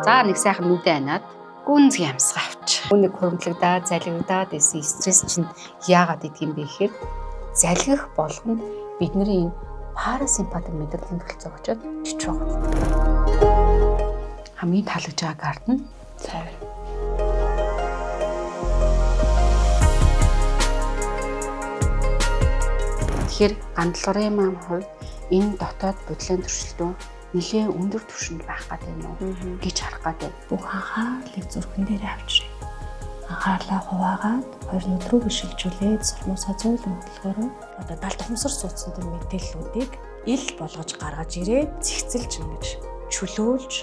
За нэг сайхан нүдэ анаад гүнзгий амсгаа авч. Үүнийг хуримтлагдаад, залгигдаад исэн стресс чинь яагаад идэх юм бэ гэхээр залгих болгонд бидний парасимпатик мэдрэлийн төлцөө очоод чичрэг болдог. Хамгийн таалагдж байгаа карт нь цайвар. Тэгэхээр гандлгарын маань хувьд энэ дотоод бодлын төршлөлтөө нэлээд өндөр түвшинд байх гэдэг юм уу гэж харах гэдэг. Бүх анхаарлыг зүрхэн дээр авчрыг. Анхаарлаа хуваагаад хоёр нүд рүү бишилжүүлээд сормосоо зөөлөн хөдөлгөөрөө одоо далд хумсар суудсан тэр мэдээллүүдийг ил болгож гаргаж ирээд зэгцэлж ингэж чөлөөлж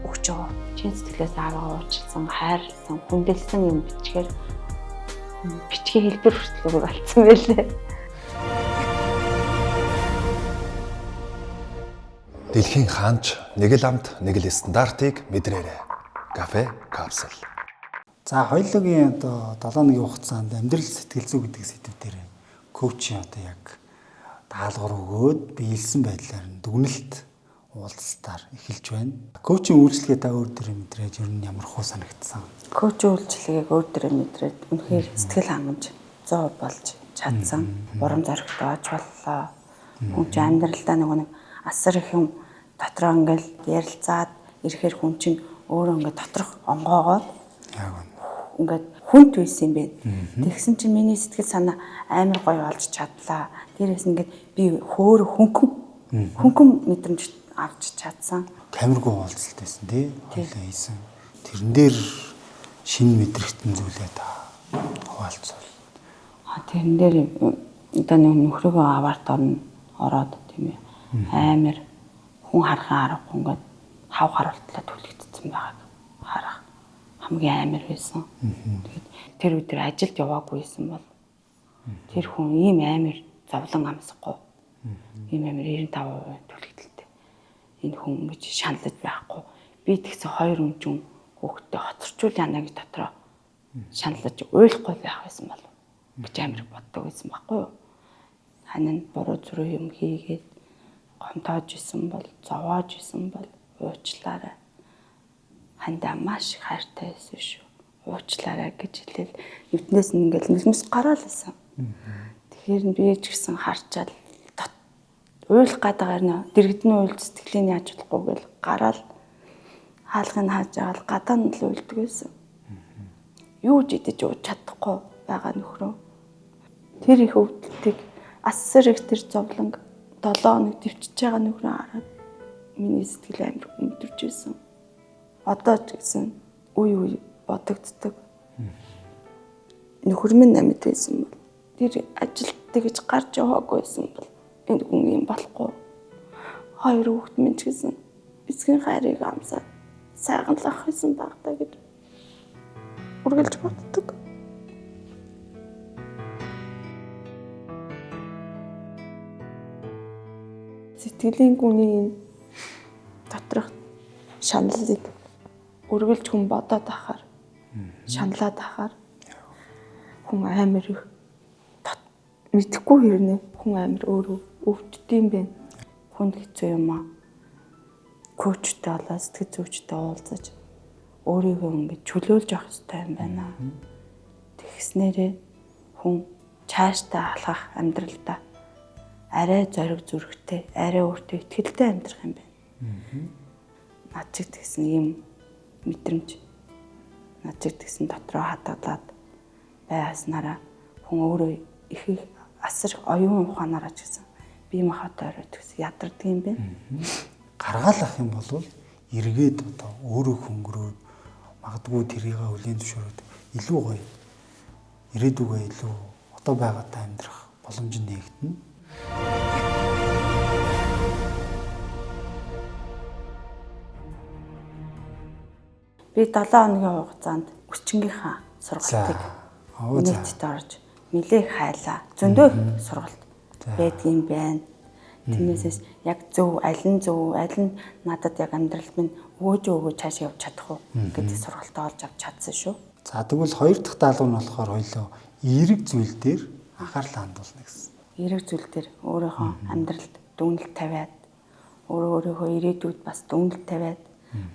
өгч байгаа. Чин сэтгэлээс аваа уучлсан, хайрлсан, хүндэлсэн юм бичгээр бичгийн хэлбэр хүртэл алдсан байлээ. Дэлхийн хаанч нэг л амт нэг л стандартыг мэдрээрэй. Кафе капсул. За хоёулангийн одоо 7 өдрийн хугацаанд амьдрал сэтгэл зүй гэдэг сэдв дээр коучийн одоо яг даалгавар өгөөд биелсэн байдлаар дүгнэлт уулзалтаар эхэлж байна. Коучийн үйлчлэгээ та өөр дээрээ мэдрээд ер нь ямар хөө санагдсан? Коучийн үйлчлэгийг өөр дээрээ мэдрээд үнэхээр сэтгэл хангамж 100% болж чадсан. Урам зоригтой аж боллоо. Хүн чинь амьдралдаа нэг асар их юм дотроо ингээл ярилцаад ирэхээр хүн чинь өөрөө ингээд доторх онгоогоод ингээд хүнд байсан юм байна. Тэгсэн чинь миний сэтгэл санаа амар гоё олж чадлаа. Дээрээс ингээд би хөөр хөнгөн мэдрэмж авч чадсан. Камергүй уулзалт байсан тий. Хойлоо хийсэн. Тэрэн дээр шинэ мэдрэгтэн зүйлээ та хуваалцвал. Тэрэн дээр одоо нэг нөхрөөгөө аваарт ороод тийм ээ. Амар хүн харахын аргагүй ингээд хав харуултлаа түлэгдсэн байгааг харах хамгийн амар байсан. Тэгээд тэр өдөр ажилд яваагүйсэн бол тэр хүн ийм амар зовлон амсахгүй. Ийм амар 95% түлэгдэлтэй. Энэ хүн ингэж шаналж байхгүй. Би тэгсэн хоёр өнжин хүүхдээ хоцорчул яана гэж дотроо шаналж уйлахгүй байх байсан бол гэж амар боддог байсан байхгүй юу? Хань буруу зүрх юм хийгээд гомтоож исэн бол, зовоож исэн бол уучлаарай. Хандаа маш их хайртай байсан шүү. Уучлаарай гэж хэлээл эвднээс нь ингээл нэрмэс гараал байсан. Тэгэхээр би ч гэсэн харчаал уйлах гадаагаар нэ дэрэгдний уйлд сэтгэлийн яаж болохгүй гэл гараал хаалгыг хааж агаал гадаа нь л уйлдаг байсан. Юу ч идэж ууж чадахгүй байгаа нөхрөө. Тэр их өвдөлтийг асар их тэр зовлонг 7 хоног төвчж байгаа нөхрөө хараад миний сэтгэл амар өндөрж байсан. Одоо ч гэсэн үе бодогддог. Нөхөр минь амьд байсан бол тэр ажилд тэгж гарч яваагүйсэн бол энэ хүн юм болохгүй. Хоёр хүүхэд минь ч гэсэн эцгийн хайрыг амсаад сайхан л ах байсан баг та гэж үргэлж боддог. Сэтгэлийн гүний доторх шаналлыг үргэлж хүн бодоод ахаар шаналаад ахаар хүн амар их мэдхгүй хэрнээ хүн амар өөрөө өвддөм бэ. Хүнд хэцүү юм аа. Коучтой болоо сэтгэл зүйчтэй уулзаж өөрийгөө ингэж чөлөөлж авах хэрэгтэй юм байна. Тэгснээрээ хүн цаашдаа алхах амьдралдаа арай зориг зүрхтэй, арай өөртөө итгэлтэй амьдрах юм байна. Над чиг тэгсэн ийм мэдрэмж, над чиг тэгсэн дотроо хатгалаад байгаснараа хүн өөрөө их асар оюун ухаанаараа ч гэсэн бие махбодоо орой тэгсэн ядардаг юм байна. Гаргаал ах юм бол эргээд одоо өөрөө хөнгөрөөд магадгүй тэрийгээ хүлээн зөвшөөрөд илүү гоё ирээдүгөө илүү одоо байгаатай амьдрах боломж нээгдэнэ. Би 7 хоногийн хугацаанд өчнгийнхаа сургалтыг нийтэд орж нэлээх хайлаа. Зөндөө сургалт байдгийн байна. Тиймээс яг зөв, аль нь надад яг амьдрал минь өгөөж цааш явж чадах уу гэдэг сургалтаа олж авч чадсан шүү. За тэгвэл хоёр дахь даалгавар нь болохоор хоёлоо эерэг зүйл дээр анхаарлаа хандуулна гэсэн. Эерэг зүйл дээр өөрийнхөө амьдралд дүгнэлт тавиад, өөрийнхөө ирээдүйд бас дүгнэлт тавиад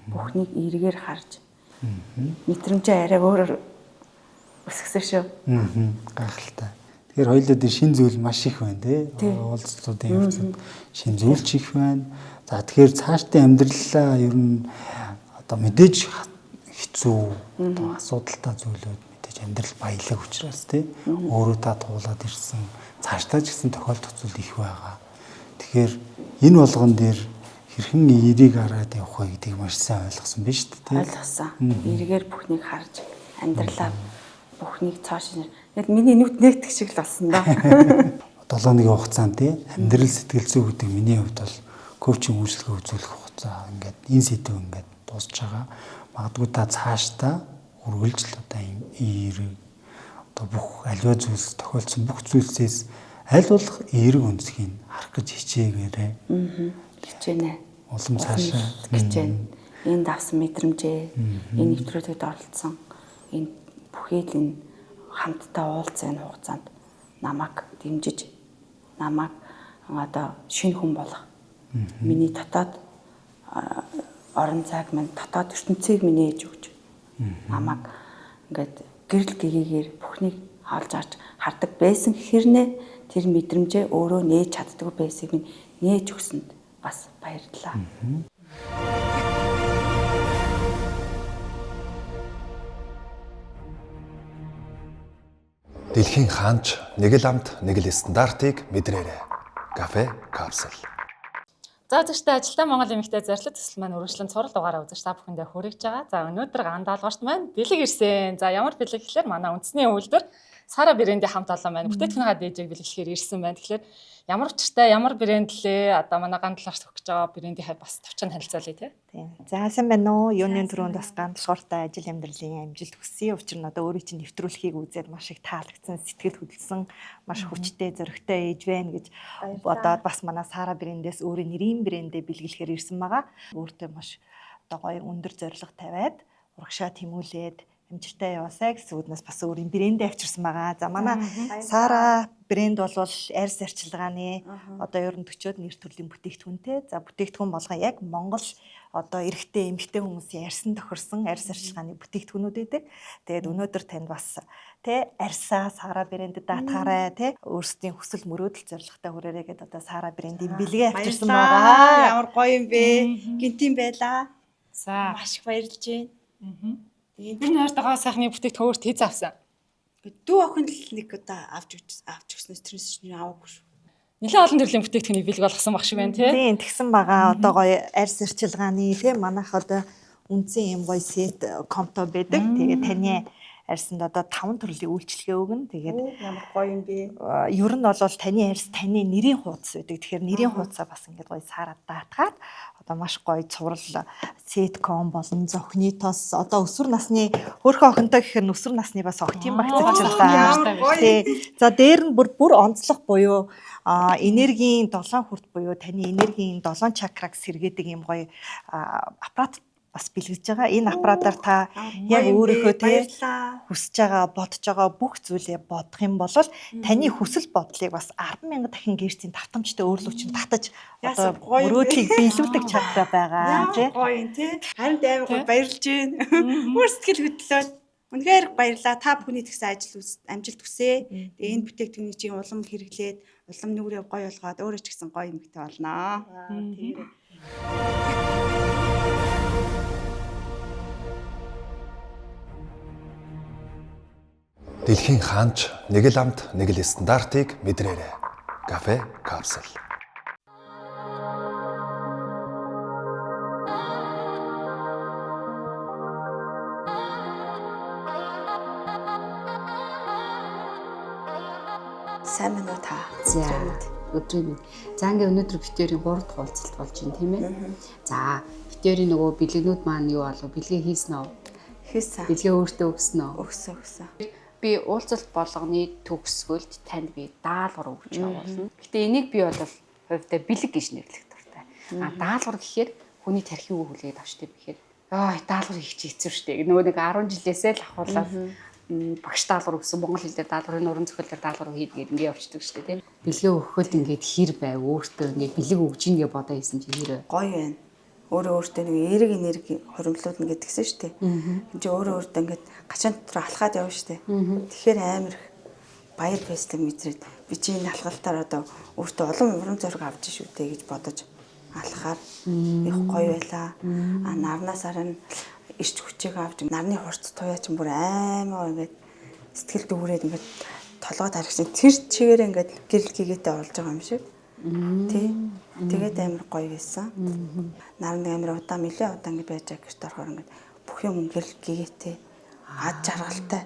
Бүхнийг эргээр харж мэдрэмжээ арай өөрөөр өсгсөн шүү. Гайхалтай. Тэгэхээр хоёулаа дээр шин зүйл маш их байна тий. Уулзлуудын явцад шин зүйл ч их байна. За тэгэхээр цаашдын амьдралаа ер нь одоо мэдээж хэцүү одоо асуудалтай зүйлүүд мэдээж амьдрал баялаг учраас тий. Өөрөө та туулаад ирсэн цаашдаа ч гэсэн тохиолдох зүйл их байгаа. Тэгэхээр энэ болгон дээр хэрхэн эерийг хараад явах вэ гэдгийг маш сайн ойлгосон биз дээ. Ойлгосон. Эргээр бүхнийг харж амьдралаа бүхнийг цааш нэр. Яг миний нүд нэгтгэх шиг л болсон да. 7 өдрийн хугацаанд тий амьдрал сэтгэл зүй гэдэг миний хувьд бол коучинг үйлчлэгээ үзүүлэх хугацаа ингээд энэ сэдв ингээд дуусж байгаа. Магадгүй та цаашдаа үргэлжл одоо эерэг одоо бүх аливаа зүйлс тохиолдсон бүх зүйлсээс аль болох эерэг өнцгийг харах гэж хичээгээрэй. Хичээнэ. Улам цаашаа хичээнэ. Энд авсан мэдрэмжээ, энэ нэвтрүүлэгт оролцсон энэ бүхэл энэ хамтдаа уулзсан энэ хугацаанд намайг дэмжиж, намайг одоо шинэ хүн болох. Миний дотоод орон зайг минь дотоод ертөнцийг минь ээж өгч. Намайг ингээд гэрэл гэгээгээр бүхнийг хаалж арч хардаг байсан хэрнээ тэр мэдрэмжээ өөрөө нээж чаддаг байсыг минь нээж өгсөнд бас баярлалаа. Дэлхийн хаанч нэг л амт нэг л стандартыг мэдрээрэй. Кафе капсул. За зөвштэй ажилтаа Монгол эмэгтэй зорилт төсөл маань үргэлжлэн цорол дугаараа үзэж та бүхэндээ хүргэж байгаа. За өнөөдөр гандаалгаарт маань бэлэг ирсэн. За ямар бэлэг гэхээр манай үндэсний үйлдвэр Сара брэндийн хамт олон байна. Бүтээтгүнийхаа дээжийг бэлэглэхээр ирсэн байна. Тэгэхээр ямар учиртай, ямар брэнд лээ? Одоо манай гандаалгаарт өгч байгаа брэндийнхээ бас товчхон танилцуулъя тий. Тийм. За сайн байна уу? Юуны түрүүнд бас гандаалгаартай ажил амьдралын амжилт хүсье. Учир нь одоо өөрийн чинь нэвтрүүлгийг үзээд маш их таалагдсан, сэтгэл хөдлсөн, маш хүчтэй, зөрөгтэй ээж байна гэж бодоод бас манай Сара брэндээс өөрийн нэрийн брэндээ бэлгэлэхээр ирсэн байгаа. Өөртөө маш одоо гоё өндөр зорилго тавиад урагшаа тэмүүлээд амжилттай яваасай гэсэн үгнээс бас өөрийн брэндээ авчирсан байгаа. За манай Сара брэнд бол арьс арчилгааны одоо ер нь 40-од нэр төрлийн бүтээгдэхүүнтэй. За бүтээгдэхүүн болгон яг Монгол одоо эрэгтэй эмэгтэй хүмүүсийн арьсан тохирсон арьс арчилгааны бүтээгдэхүүнүүд байдаг. Тэгээд өнөөдөр танд бас тэ арьсаа Сара брэндэд даатгаарай тэ өөрсдийн хүсэл мөрөөдөл зорилготой хүрээрэй гэдээ одоо Сара брэндийн бэлгээ авчирсан байгаа. Ямар гоё юм бэ? Гинтийн байла. За Маш их баярлж байна. энэ нойртойгоо сайхны бүтээгдэхүүн өөрт хийц авсан. Дүү охин л нэг удаа авч өгснөөс тэрнээс чинь аваагүй шүү. Нилээн олон төрлийн бүтээгдэхүүнийг бэлэг болгосон баг шиг байна тий. Тийм тэгсэн байгаа. Одоо гоё арьс арчилгааны тийм манайх одоо үндсэн юм гоё сет комто байдаг. Тэгээд таны арьсанд одоо 5 төрлийн үйлчлэгээ өгнө. Тэгээд Ямар гоё юм бэ? ер нь бол таны арьс таны нэрийн хуудас байдаг. Тэгэхээр нэрийн хуудасаа бас ингээд гоё сараад даатгаад одоо маш гоё цуврал сетком болон зохины тос одоо өсвөр насны хөөрхөн охинтой гэхээр өсвөр насны бас октийн багцчлаа. Тий. За дээр нь бүр онцлог буюу энергийн 7 хүрт буюу таны энергийн 7 чакраг сэргээдэг юм гоё аппарат бас бэлгэж байгаа. Энэ аппаратаар та яг өөрийнхөө тий хүсэж байгаа, бодож байгаа бүх зүйлээ бодох юм бол таны хүсэл бодлыг бас 10,000 дахин гэрцийн давтамжтай өөрлөвчин татаж одоо мөрөөдлийг биелүүлдэг чадвар байгаа тий. Гоё юм тий. Харин амар гоё баярлж байна. Бүр сэтгэл хөдлөлөө. Үнэхээр баярлаа. Та бүхний тэгсэн амжилт хүсье. Тэгээ энэ бүтээгдэхүүний чинь улам хэрэглээд, улам нүрээ гоё болгоод өөрөө ч гэсэн гоё юмхтэй болноо. Дэлхийн хаанч нэг л амт нэг л стандартыг мэдрээрэй. Кафе капсул. Сайн байна уу та? За өдрийн минь. За ингээ өнөөдөр битэрийн 3 дахь уулзалт болж байна тийм ээ. За битэрийн нөгөө бэлгэнүүд маань юу болов? Бэлгээ хийсэн үү? Хийсэн. Бэлгээ өөртөө өгсөн үү? Өгсөн. Би уулзалт болгоны төгсгөлд танд би даалгавар өгч явуулна. Гэтэ энийг би бол хувьдаа бэлэг гэж нэрлэх дуртай. Даалгавар гэхээр хүний тархины үг хүлээд авчтай бэхээр даалгавар хийх чи хэцүү шттэ. Нөгөө нэг 10 жилээсээ л ахуулаад багш даалгавар өгсөн монгол хэлээр даалгаврын уран зохиолоор даалгавар хийгээд ингээ явчихдаг шттэ тийм. Бэлгээ өгөхөд ингээд хэр байв өөртөө ингээ бэлэг өгж ийн гэж бодоо хийсэн чи хэрэг. Гоё байна. өөрөө өөртөө нэг эерэг энерги хуримлуулна гэдгсэн шүү дээ. Энд чинь өөрөө өөртөө ингээд гачаан дотор алхаад явна шүү дээ. Тэгэхээр амар их баяр баясгалан мэдрээд би чи энэ алхалтаар одоо өөртөө олон урам зориг авч шүү дээ гэж бодож алхахаар их гоё байлаа. Нарнаас харин ирч хүчийг авч нарны хурц туяа чинь бүр аймаа ингээд сэтгэл дүүрээд ингээд толгойд харах чинь тэр чигээр ингээд гэрэл гэгээтэй олж байгаа юм шиг. Тий. Тэгээд амар гоё байсан. Нарны амар удаан нэлээд удаан ингээд байж байгаа гэрт орохоор ингээд бүх юм гэрэл гэгээтэй ад жаргалтай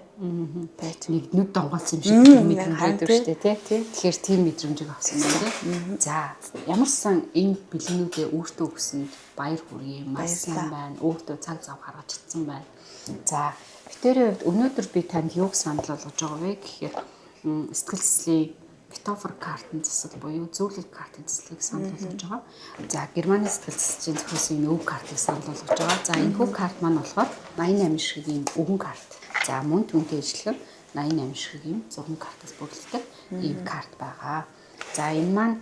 байж нэг нүд донгоолсон юм шиг мэдрэмж байдаг шүү дээ тий. Тэгэхээр тийм мэдрэмжийг авсан юм тий. За ямарсан энэ бэлгэнүүдээ өөртөө өгсөнд баяр хүргэе. Маш сайн байна. Өөртөө цаг зав гаргаж чадсан байна. За битэрийн хувьд өнөөдөр би танд юуг санал болгож байгаа вэ гэхээр сэтгэл зүйн метафор картын засал буюу зөвлөл картын заслыг санал болгож байгаа. За Германы сэтгэл зүйчийн зохиосон энэ өг картыг санал болгож байгаа. За энэ өг карт маань болохоор 88 шигийн өвгөн карт. За мөн түүнтэй ижилхэн 88 шигийн зургийн картаас бүрддэг ийм карт байгаа. За энэ маань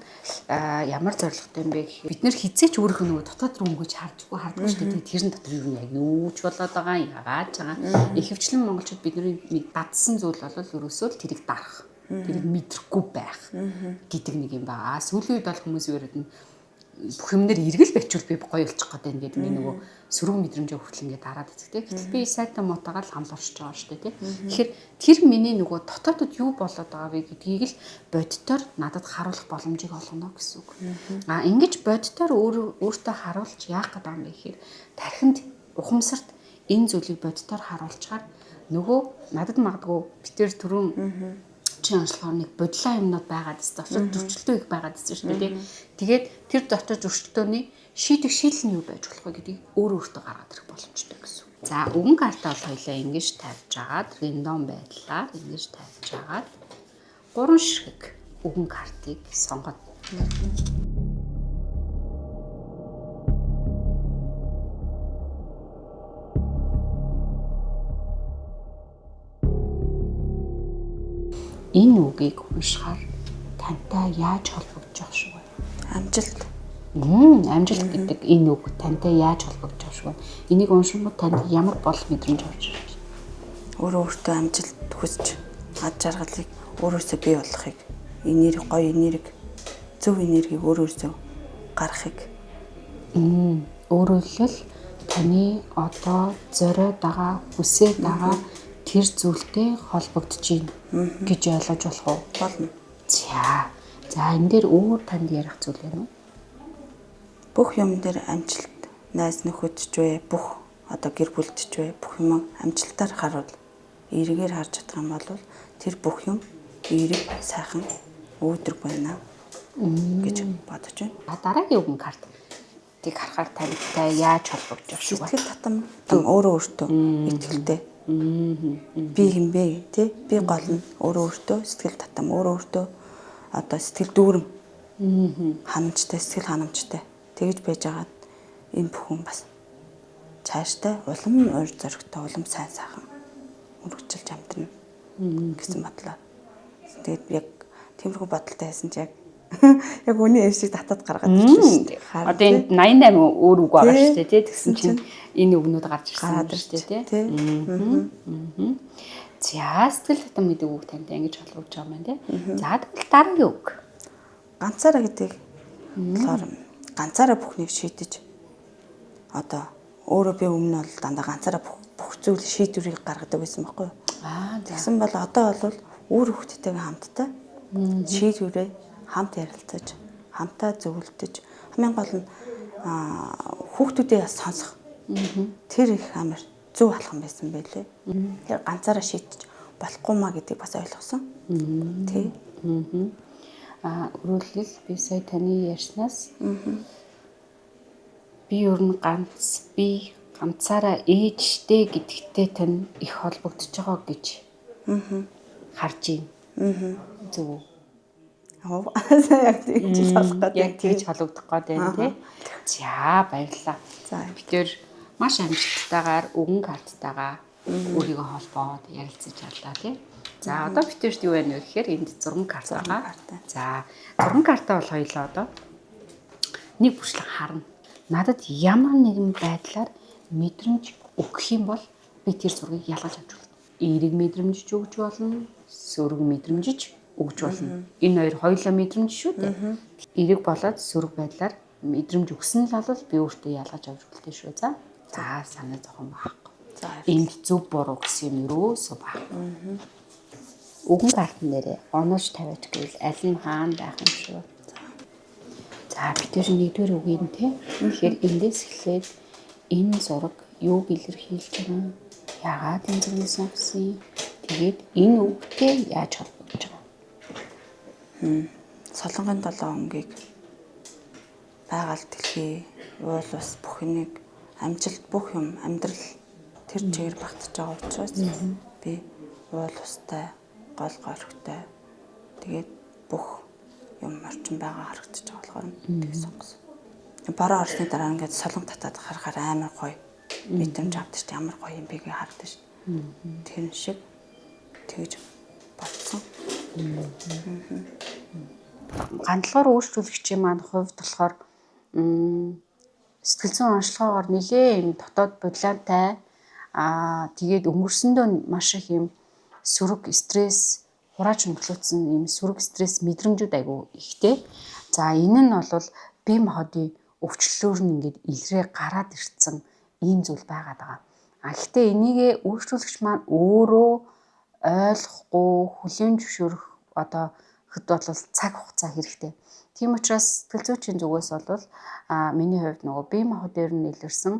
ямар зорилготой юм бэ гэхээр бид нэр хизээч өөрийнх нь нөгөө дотоод руу өнгөж хардггүй шүү дээ. Тэрэн дотор юу яг юу ч болоод байгаа, яагаад ч байгаа. Ихэвчлэн монголчууд бидний дадсан зүйл бол ерөөсөө л тэрийг дарах. Тэрийг мэдрэхгүй байх гэдэг нэг юм байгаа. Сүүлийн үед бол хүмүүс яриад нь бүх юмнэр эргэл байчвал би гоё болчих гээд байна гэдэг нэг нөгөө сөрөг мэдрэмжээ хүртэл ингээд дараад идэгтэй. Гэтэл би сайтай мотагаар л хамлуулж байгаа шүү дээ тий. Тэгэхээр тэр миний нөгөө дотоодод юу болоод байгаа вэ гэдгийг л бодитоор надад харуулах боломжийг олгоно гэсэн үг. Ингэж бодитоор өөртөө харуулж яах гэдэг юм бэ гэхээр тархинд ухамсарт энэ зүйлийг бодитоор харуулчаар нөгөө надад магадгүй битэр түрүүн чинь онцлогоор нэг бодлоо юмнууд байгаад 있어. Очоод зөрчилдөө их байгаад 있어 шүү дээ. Тэгээд тэр дотор зөрчилдөөний шийдэх шийдэл нь юу байж болох вэ гэдгийг өөртөө гаргаад ирэх боломжтой гэсэн. За өвгөн картаа бол хоёлаа ингэж тавьж агаад рандом байдлаар ингэж тавьж агаад 3 ширхэг өвгөн картыг сонгоод энэ үгийг уншихаар тантай яаж холбогдож байгаа шүү вэ? амжилт. Амжилт гэдэг энэ үг тантай яаж холбогдож байгаа шүү вэ? Энийг уншингууд танд ямар бол мэдрэмж авч ирж байна? Өөртөө амжилт хүсч ад жаргалыг өөрөөсөө бий болгохыг, энерги гоё энерги, зөв энергийг өөрөөсөө гаргахыг. Өөрөөр хэлбэл таны одоо зориод байгаа, хүсээд байгаа тэр зүйлтэй холбогдож байна гэж ойлгож болох уу? Болно. За энэ дээр өөр танд ярих зүйл байна уу? Бүх юм дээр амжилт, найз нөхөдч вэ, бүх одоо гэр бүлдч вэ, бүх юм амжилтаар харуул. Эргээр харж чадах юм бол тэр бүх юм эрэг, сайхан, өөдрөг байна гэж бодож байна. Дараагийн өвгөн карт тийг харахаар тантай яаж холбогдож байгаа шүү вэ? Сэтгэл татам өөртөө итгэлтэй. Би юм бэ тий? Би гол нь өөртөө сэтгэл татам, өөртөө одоо сэтгэл дүүрэм. Ханамжтай, сэтгэл ханамжтай. Тэгж байж байгаад энэ бүхэн бас цааштай улам ойр зоригтой, улам сайн сайхан үргэлжилж амьдрна гэсэн бодлоо. Тэгээд яг тиймэрхүү бодолтой байсан чи яг үний эшиг татаад гаргаад ирлээ шүү дээ. Одоо энд 88 өөр үг байгаа шүү дээ тий. Тэгсэн чинь энэ үгнүүд гарч ирсэн шүү дээ тий. За сэтгэл татам гэдэг үг танд ингэж холбогдож байгаа юм тий. За тэгвэл дараагийн үг. Ганцаараа гэдэг болохоор ганцаараа бүхнийг шийдэж одоо өөрөө би өмнө бол дандаа ганцаараа бүх зүйл шийдвэрийг гаргадаг байсан байхгүй юу? Тэгсэн бол одоо бол өөр хүүхдтэйгээ хамтдаа шийдвэрээ хамт ярилцаж, хамтаа зөвлөдөж, хамгийн гол нь хүүхдүүдээ сонсох. Тэр их амар зөв алхам байсан байлээ. Тэр ганцаараа шийдэж болохгүй маа гэдгийг бас ойлгосон. Тий. Өөрөлдөл би сая таны ярьснаас би ер нь ганцаараа ээжтэй гэдэгтэй тань их холбогдож байгаа гэж харж байна. Зөв. Яг тэгж холбогдох. Яг тэгж холбогдох гээд байна тий. За баярлалаа. За бид маш амжилттайгаар өвгөн карттайгаа өөрийгөө холбоод ярилцаж чадлаа тий. За одоо битэрт юу байна вэ гэхээр энд зургийн карт байгаа. За зургийн картаа бол хоёлаа одоо нэг бүрчлэг харна. надад ямар нэгэн байдлаар мэдрэмж өгөх юм бол би тэр зургийг ялгаж авч болно. Эерэг мэдрэмжж өгч болно, сөрөг мэдрэмжж өгч болно. Энэ хоёр хоёулаа мэдрэмж шүү дээ. Эерэг болоод сөрөг байдлаар мэдрэмж өгсөн л бол би өөртөө ялгаж авч болтой шүү. За санаа зовхон байхгүй. Энд зөв буруу гэсэн юм ерөөсөө байхгүй. Өгөн гартан дээрээ онооч тавиач гэвэл аль нь хаана байх юм шүү. За бид тэр нэгдүгээр үгийн те. Тэгэхээр эндээс эхлээд энэ зураг юу илэрхийлж байгаа, яагаад энэ зургийг сонгосон, тэгээд энэ үгтэй яаж холбогдож байгаа. Солонгын 7 өнгийг байгаль дэлхий, уул ус бүхнийг амжилт бүх юм амьдрал тэр чигээр багтаж байгаа учраас би уул устай, гол горхтой тэгээд бүх юм орчин байгаа харагдаж байгаа болохоор тийг сонгосон. Бороо орсны дараа ингээд солонг татаад харахаар амар гоё мэдрэмж авдаг шүү дээ. Ямар гоё юм бэ гэж харагдаж шүү дээ. Тэр шиг тэгж бодсон. Гандлахаар өөрчлөлөгчийн маань хувьд болохоор сэтгэл зүйн онцлогоогоор нэлээ юм дотоод бодлоотой тэгээд өнгөрсөндөө маш их юм сөрөг стресс хураач нөхлөцсөн юм сөрөг стресс мэдрэмжүүд айгүй ихтэй. За энэ нь бол бие махбодын өвчлөлөөр нь ингээд илрээ гараад ирсэн ийм зүйл байгаад байгаа. Гэхдээ энийгээ өөрчлөлөгч маань өөрөө ойлгохгүй хүлээн зөвшөөрөх одоо хэд бол цаг хугацаа хэрэгтэй. Тийм учраас сэтгэл зүйчийн зүгээс бол миний хувьд нөгөө бие махбодоор нь илэрсэн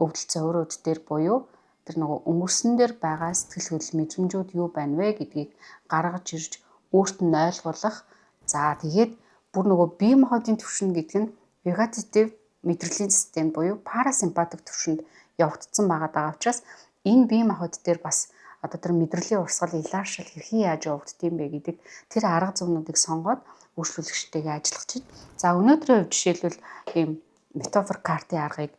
өвдөл цоврууд дээр буюу тэр нөгөө өнгөрсөн дээр байгаа сэтгэл хөдлөл мэдрэмжүүд юу байна вэ гэдгийг гаргаж ирж өөрт нь ойлгуулах. За тэгээд бүр нөгөө бие махбодын түвшинд гэдэг нь вегетатив мэдрэлийн систем буюу парасимпатик түвшинд явагдсан байгаа учраас энэ бие махбод дээр бас одоо тэр мэдрэлийн урсгал илааршил хэрхэн яаж явагддсан бэ гэдэг тэр арга зүйнүүдийг сонгоод өөрчлөлөгчтэйгээ ажиллах чинь. За өнөөдрийн хувьд жишээлбэл ийм метафор картын аргыг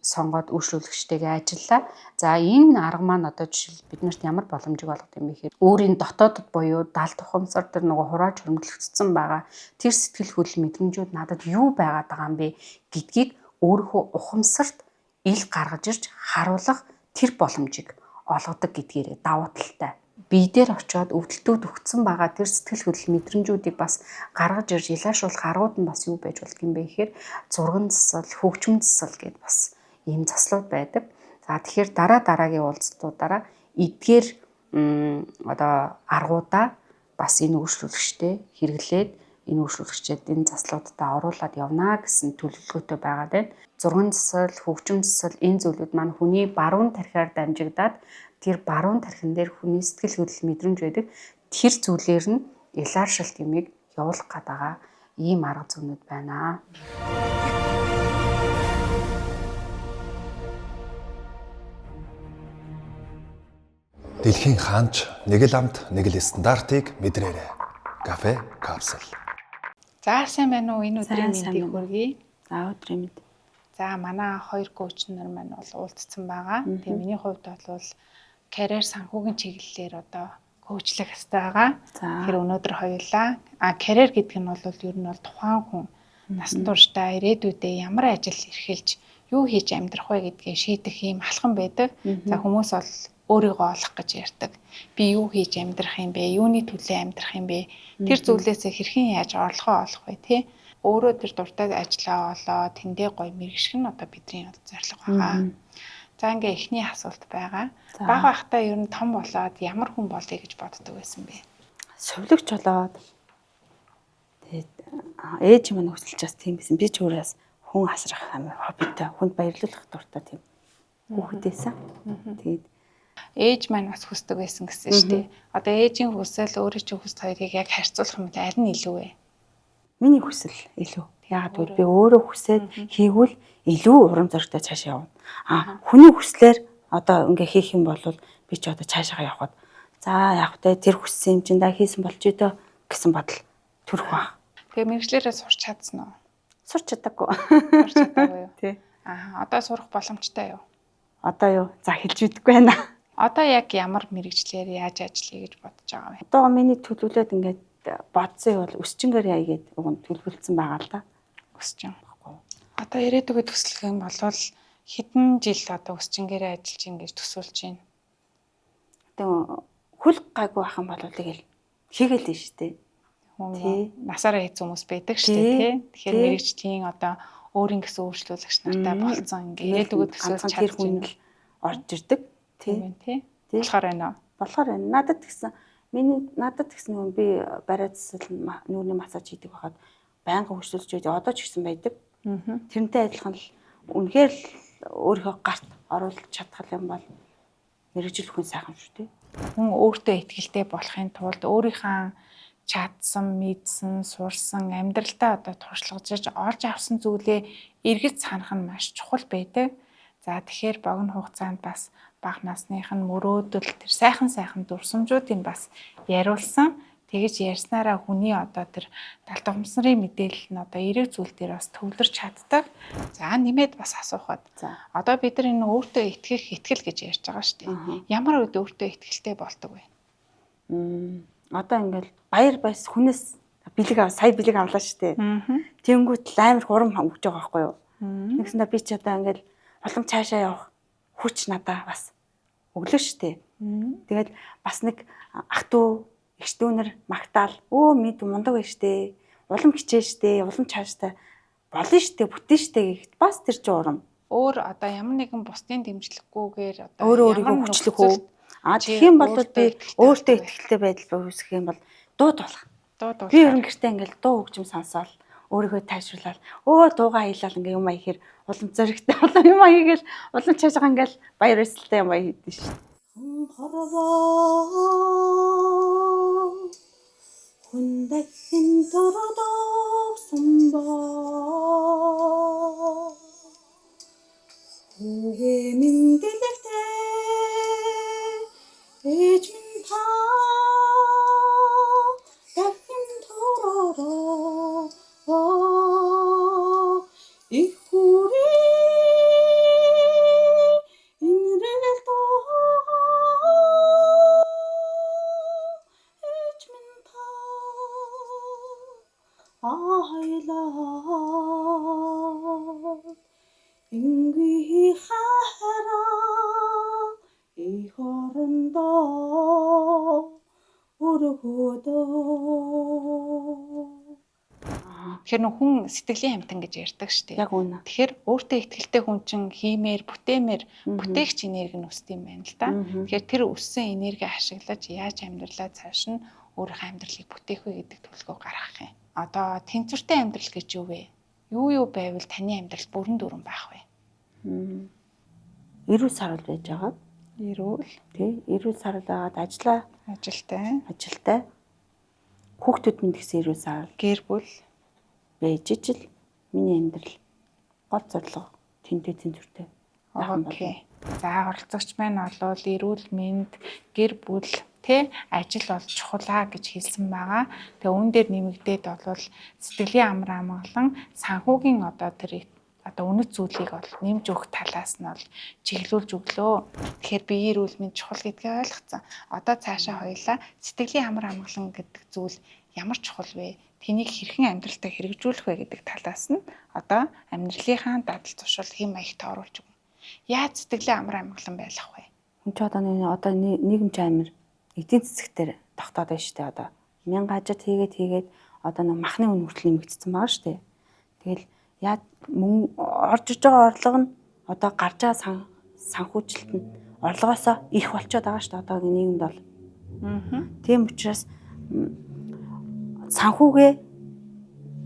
сонгоод өөрчлөлөгчтэйгээ ажиллаа. За энэ арга маань одоо жишээл биднэрт ямар боломжийг олгох юм бэ гэхээр өөрийн дотоодод буюу далд ухамсар тэр нөгөө хураач хөрмөлөгдсөн байгаа тэр сэтгэл хөдлөл мэдрэмжүүд надад юу байгаад байгаа юм бэ гэдгийг өөрийнхөө ухамсарт ил гаргаж ирж харуулах тэр боломжийг олгодог гэдгээрээ давуу талтай. Бие дээр очиод өвдөлтүүд өгцөн байгаа тэр сэтгэл хөдлөл мэдрэмжүүдийг бас гаргаж ирж илаашуулах аргууд нь бас юу байж болох юм бэ гэхээр зурган засал, хөгжим засал гэдээ бас ийм заслууд байдаг. За тэгэхээр дараагийн уулзалтуудаараа эдгээр одоо аргуудаа бас энэ өөрчлөлөгчтэй хэрэглээд энэ өөрчлөлөгчөд энэ заслуудаа оруулаад явна гэсэн төлөвлөгөөтэй байгаад байна. Зурган засал, хөгжим засал энэ зүйлүүд маань хүний баруун тархиар дамжигдаад тэр баруун тархин дээр хүний сэтгэл хөдлөл мэдрэмж байдаг. Тэр зүйлээр нь илааршилт юмыг явуулах гэдэг ийм арга зүйнүүд байна. Дэлхийн хаанч нэг л амт нэг л стандартыг мэдрээрэй. Кафе капсул. За сайн байна уу? Энэ өдрийн мэндийг хүргэе. За өдрийн мэнд. За манай хоёр коуч нар маань бол уулзсан байгаа. Тэгээ миний хувьд бол карьер санхүүгийн чиглэлээр одоо коучлах хэрэгтэй байгаа. Тэгэхээр өнөөдөр хоёулаа карьер гэдэг нь бол ер нь бол тухайн хүн насан туршдаа ирээдүйдээ ямар ажил эрхэлж юу хийж амьдрах вэ гэдгээ шийдэх юм алхам байдаг. За хүмүүс бол өөрийгөө олох гэж ярьдаг. Би юу хийж амьдрах юм бэ? Юуны төлөө амьдрах юм бэ? Тэр зүйлээсээ хэрхэн яаж орлогоо олох вэ, тий? Өөрөө тэр дуртай ажлаа олоо, тэндээ гоё мэргэших нь одоо бидний зорилго байгаа. За ингээ эхний асуулт байгаа. Бага бахтай ер нь том болоод ямар хүн болъё гэж боддог байсан бэ? Совлогч болоод тэгээд ээж минь хүсэлж бас тийм байсан. Би ч өөрөөс хүн асрах амар хоббитой, хүнд баярлуулах дуртай тийм хүүхдээсэн. Тэгээд ээж маань бас хүсдэг байсан гэсэн шүү дээ. Одоо ээжийн хүсэл өөрөө чинь хүсэл хоёрыг яг харьцуулах юм бол аль нь илүү вэ? Миний хүсэл илүү. Яагаад гэвэл би өөрөө хүсээд хийгүүл илүү урам зоригтой цаашаа явна. Хүний хүслээр одоо ингээ хийх юм бол би ч одоо цаашаа явхад за яг тэ тэр хүссэн юм чинь да хийсэн болж идэ гэсэн бодол төрөх баг. Тэгээ мэрэгчлэрээ сурч чадсан уу? Сурч чадаагүй. Сурч чадаагүй юу? Тий. Одоо сурах боломжтой юу? Одоо юу? За хэлж мэдэхгүй байна. Одоо яг ямар мэрэгчлэр яаж ажиллая гэж бодож байгаа вэ? Одоо миний төлөвлөлөөд ингээд бодсон бол өсчингээр яа гээд уг нь төлөвлөсөн байгаа л да. Өсчин. Одоо ирээдүгөө төсөлөх юм бол хэдэн жил одоо өсчингээрээ ажиллаж ингэж төсөөлж байна. Одоо хөл гайгүй байх юм бол тэгэл хийгээл нь шүү дээ. Хүн насаараа хийц хүмүүс байдаг шүү дээ тий. Тэгэхээр мэрэгчлийн одоо өөрийн гэсэн өөрчлөлөгч нартай болцсон ингээ ирээдүгөө төсөөлж чадчих хүн л орж ирдэг тий. Болохоор байна уу? Болохоор байна. Надад тэгсэн юм би бариад засал нүүрний массаж хийдэг байхад байнга хөшлөж байж одоо ч гэсэн байдаг. Тэрнтэй адилхан л үнэхээр л өөрийнхөө гарт оруулах чадах юм бол мэрэгжил хүн сайхан шүү дээ. Хүн өөртөө ихтэй болохын тулд өөрийнхөө чадсан, мэдсэн, сурсан, амьдралдаа одоо туршлагажж олж авсан зүйлээ эргэж санах нь маш чухал байдаг. За тэгэхээр богино хугацаанд бас бага насных нь мөрөөдөл тэр сайхан дурсамжуудыг бас яриулсан. Тэгэж ярьснараа хүний одоо тэр талтгомсрын мэдээлэл нь одоо эрэг зүйл дээр бас төвлөрч чаддаг. За нэмээд бас асуухад. Одоо бид нар энэ өөртөө итгэл гэж ярьж байгаа шүү дээ. Ямар үед өөртөө итгэлтэй болдог вэ? Одоо ингээл баяр баяс хүнээс сая бэлэг авлаа шүү дээ. Тэнгүүт амар хурам өгж байгаа байхгүй юу? Нэгсэндээ би ч одоо ингээл улам цаашаа явах хүч надаа бас өглөө шүү дээ. Тэгээд бас нэг ах トゥ эгч дүүнэр магтаал мэд мундаг байж штэ. Улам хичээ штэ. Улам цааштай болно штэ. Бүтэн штэ гэхэд бас тэр чинь урам. Өөр одоо ямар нэгэн бусдын дэмжлэггүйгээр одоо өөрийгөө хүчлэх үү? Тэгэх юм бол би өөртөө итгэлтэй байдал үүсгэх юм бол дууд болох. Би ер нь гэртээ ингээл дуу хөгжим сонсоол өөрийгөө тайвшруулаад дуугаа хийлал ингээ юм аяхэр улам зөрөгтэй юм аягээл улам цаашаа ингээл баяр баясгалтай юм аяа хийдэж шээ. хүндэлэн дөрөдөгсөн ба Хүүгээ минь дэлгтэй ээж минь та дахин тороо их хүрээ инрэл тоо ээж минь та айлаа Инги хараа и хорондоо өргөдөө. Тэгэхээр хүн сэтгэлийн амьтан гэж ярьдаг шүү дээ. Яг үнэ. Тэгэхээр өөртөө ихтэй хүн чинь хиймээр, бүтээмээр бүтээгч энерги нь өсдөг юм байна л да. Тэгэхээр тэр өссөн энерги ашиглаж яаж амьдралаа цааш нь өөрийнхөө амьдралыг бүтээх вэ гэдэг төлөвлөгөө гаргах юм. Одоо тэнцвэртэй амьдрал гэж юу вэ? Юу байвал таны амьдрал бүрэн дүүрэн байх вэ? Эрүүл сарвал байж байгаа. Эрүүл сарвал байгаад ажилтай. Хүүхдүүд минь гэсэн эрүүл сарвал. Гэр бүл байж ижил миний амьдрал гол зорилго тэнтэй тэнцвэртэй. Окей. За оролцогч маань олвол эрүүл мэнд, гэр бүл ажил бол чухлаа гэж хэлсэн байгаа. Тэгээ үүн дээр нэмэгдээд бол сэтгэлийн амар амгалан санхүүгийн одоо үнэт зүйлийг бол нэмж өгөх талаас нь бол чиглүүлж өглөө. Тэгэхээр биеийн эрүүл мэнд чухал гэдгийг ойлгоцсон. Одоо цаашаа хоёлаа сэтгэлийн амар амгалан гэдэг зүйл ямар чухал вэ? Тэнийг хэрхэн амьдралтаа хэрэгжүүлэх вэ гэдэг талаас нь одоо амьдралынхаа дадал тушаал хэм маягт оруулж өгнө. Яаж сэтгэлийн амар амгалан байх вэ? Хүн ч одоо нийгэмч амир эдийн засгтэр тогтоод байна шүү дээ. Одоо 1000 ажил хийгээд одоо нэг махны үн хүртэл нэмэгдсэн байгаа шүү дээ. Тэгэл яа мөн орж иж байгаа орлого нь одоо гарч байгаа санхүүжилт нь орлогоосоо их болчиход байгаа шүү дээ. Одоогийн нийгэмд бол. Тийм учраас санхүүгээ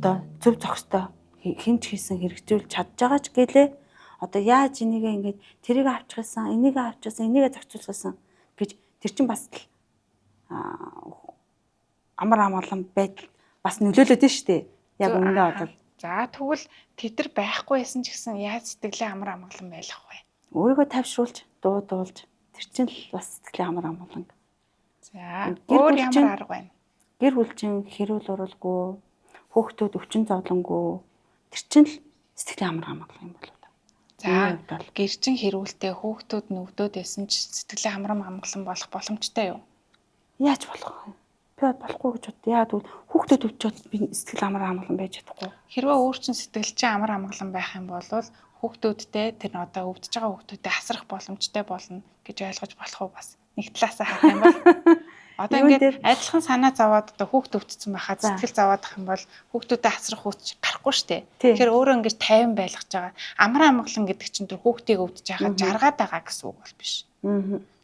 одоо зөв зохистой хинч хийсэн хэрэгжүүлж чадж байгаа ч гэлээ одоо яаж энийг ингэж тэрийг авчихсан, энийг авчихсан, энийг зохицуулсан гэж тэр чинь бас амар амгалан байдал бас нөлөөлөд нь шүү дээ. Яг үнэндээ бол. За тэгвэл тэд нар байхгүй байсан ч гэсэн яаж сэтгэлийн амар амгалан байх вэ? Өөрийгөө тавьшруулж, дуудуулж тэр чинь л бас сэтгэлийн амар амгалан. За өөр ямар арга байна? Гэр бүлчин хэрүүл уралгүй, хүүхдүүд өвчин зовлонгүй тэр чинь л сэтгэлийн амар амгалан юм болоо. За гэрчин хэрүүлтэй хүүхдүүд нүгдөөд байсан ч сэтгэлийн амар амгалан болох боломжтой юу? Яаж болох вэ? Би болохгүй гэж бод. Яа тэгвэл хүүхдүүд өвчөөд би сэтгэл амар амгалан байж чадахгүй. Хэрвээ өөр чин сэтгэл чинь амар амгалан байх юм бол хүүхдүүдтэй тэр одоо өвдөж байгаа хүүхдүүдэд асрах боломжтой болно гэж ойлгож болох уу бас. Нэг талаасаа харах юм бол одоо ингээд адилхан санаа зовоод одоо хүүхд өвдсөн байхад сэтгэл зовоод ах юм бол хүүхдүүдэд асрах үүс гарахгүй штэ. Тэгэхээр өөрөө ингэж тайван байлгаж байгаа. Амар амгалан гэдэг чинь тэр хүүхдийг өвдөж байхад жаргаад байгаа гэсэн үг бол биш.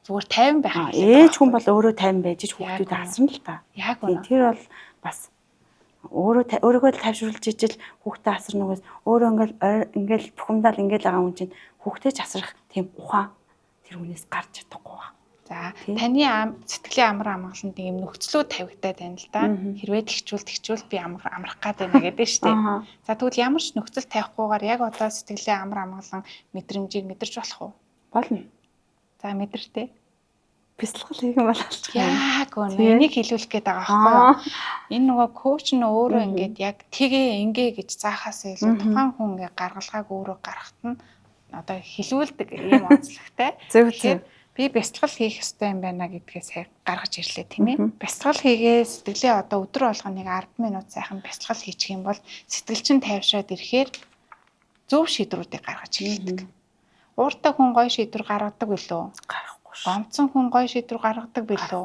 Зүгээр тайван байх. Ээж хүн бол өөрөө тайван байж хүүхдүүдэд асрна л та. Яг үнэ. Тэр бол бас өөрийгөө тайвшруулж ижил хүүхдээ асарна үгээс өөрөө ингээл бухимдал ингээл байгаа хүн чинь хүүхдээ ч асрах тийм ухаан тэр хүнээс гарч чадахгүй ба. За таны сэтгэлийн амар амгаланд нэг юм нөхцлөө тавигдаад байна л да. Хэрвээ тэгчүүл би амрах гад байна гэдэг нь шүү дээ. За тэгвэл ямар ч нөхцөл тавихгүйгээр яг одоо сэтгэлийн амар амгалан мэдрэмжийг мэдэрч болох уу? Болно. За мэдэртэй. Бясалгал хийх юм бол алчих. Яг үнэ. Энийг хэлүүлэх гээд байгаа байхгүй юу? Энэ нөгөө коуч нь өөрөө ингээд яг тгээ ингээ гэж заахаас илүү тухайн хүн ингээ гаргалгааг өөрөө гаргахт нь одоо хэлүүлдэг юм онцлогтой. Зөв. Би бясалгал хийх ёстой юм байна гэдгээс гаргаж ирлээ тийм ээ. Бясалгал хийгээ сэтгэлээ одоо өдөр болгоныг 10 минут сайхан бясалгал хийчих юм бол сэтгэл чинь тайвшраад ирэхээр зөв шийдвэрүүдийг гаргаж эхэлдэг. Ууртай хүн гоё шийдвэр гаргадаг билүү? Гаргахгүй шүү. Гомцсон хүн гоё шийдвэр гаргадаг билүү?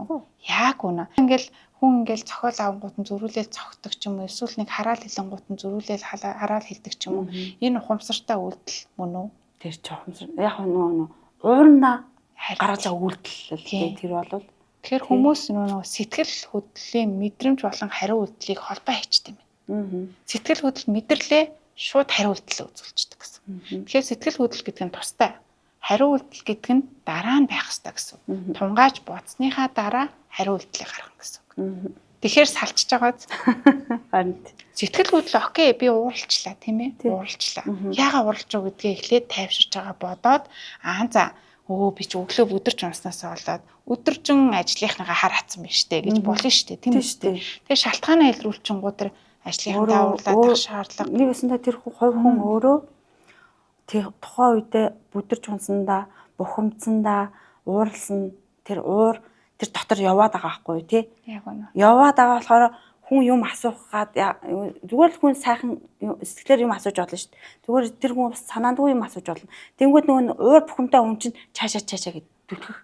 Яг үнэ. Ингээл хүн ингээл цохол авангууд нь зөрүүлэл цогтдаг ч юм уу эсвэл нэг хараал хилэнгууд нь зөрүүлэл хараал хилдэг ч юм уу. Энэ ухамсартай үйлдэл мөн үү? Тэр ч ухамсар. Яг нөгөө уурна гаргаж байгаа үйлдэл тэр бол тэгэхээр хүмүүс нөгөө сэтгэл хөдлөлийн мэдрэмж болон хариу үйлдэлийг холбоо хийчихдээ юм. Сэтгэл хөдлөл мэдэрлээ шууд хариу үйлдэл үзүүлчихдэг гэсэн. Тэгэхээр сэтгэл хөдлөл гэдэг нь тустай. Хариу үйлдэл гэдэг нь дараа нь байх ёстой гэсэн. Тунгааж бодсныхаа дараа хариу үйлдэлийг гаргах гэсэн. Тэгэхээр салчиж байгааз сэтгэл хөдлөл окей би ууралчлаа тийм ээ. Ууралчлаа. Яагаад ууралж байгаа гэдгээ эхлээд тайвширч байгаа бодоод за би ч өглөө өдөрч унснаас болоод өдөржин ажлынхныгаа хар хатсан биш үү гэж болно шүү дээ тийм үү. Тэгээ шалтгаанаа илрүүлчихэнгүү тэр ажлынхаа уурлаад шаардлага нэг өсөндөө тэр хувь хүн өөрөө тухайн үедээ бүдэрч унсандаа бухимдсандаа ууралсан тэр дотор яваад байгаа байхгүй тий. Яг үнэ. Яваад байгаа болохоор хүн юм асуух гад зүгээр л хүн сайхан сэтгэлээр юм асууж болно шүү дээ. Зүгээр тэр хүн бас санаандгүй юм асууж болно. Тэнгүүд нөгөө уур бухимдаа хүн чинь цаашаа гэд түлхэх.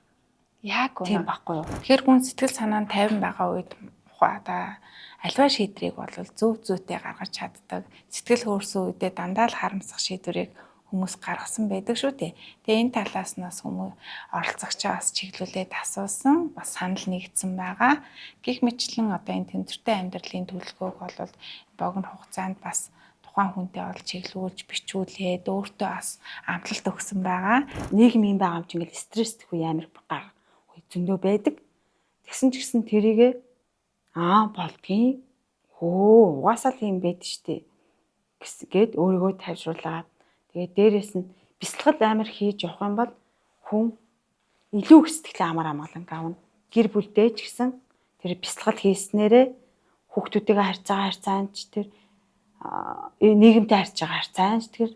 Яг үнэ. Тийм байхгүй юу? Тэгэхээр хүн сэтгэл санаа нь тайван байгаа үед ухаада альва шийдрийг бол зөв зүйтэй гаргаж чаддаг. Сэтгэл хөөрсөн үедээ дандаа л харамсах шийдвэрийг хүмүүс гаргасан байдаг шүү дээ. Тэгээ энэ талаас нас хүмүүс оролцогчоо бас чиглүүлээд асуусан, бас санал нэгдсэн байгаа. Гэх мэтлэн одоо энэ тэмдэртэй амьдралын төлөвлөгөөг бол богино хугацаанд бас тухайн хүнтэй бол чиглүүлж бичүүлээд өөртөө бас амлалт өгсөн байгаа. Нийгмийн байгаа юм чинь ингээл стресстэй үе амар гар зөндөө байдаг. Тэгсэн ч гэсэн тэрийгэ болдгийн. Угаасаа л юм байд штэ гэд өөрийгөө тайвшруулаад тэгээд дээрээс нь бясалгал амар хийж явах юм бол хүн илүү их сэтгэлийн амар амгалан авна. Гэр бүлдээ ч гэсэн тэр бясалгал хийснээрээ хүүхдүүдтэйгээ харьцаанч тэр нийгэмтэй харьцаж байгаа харьцаанч тэр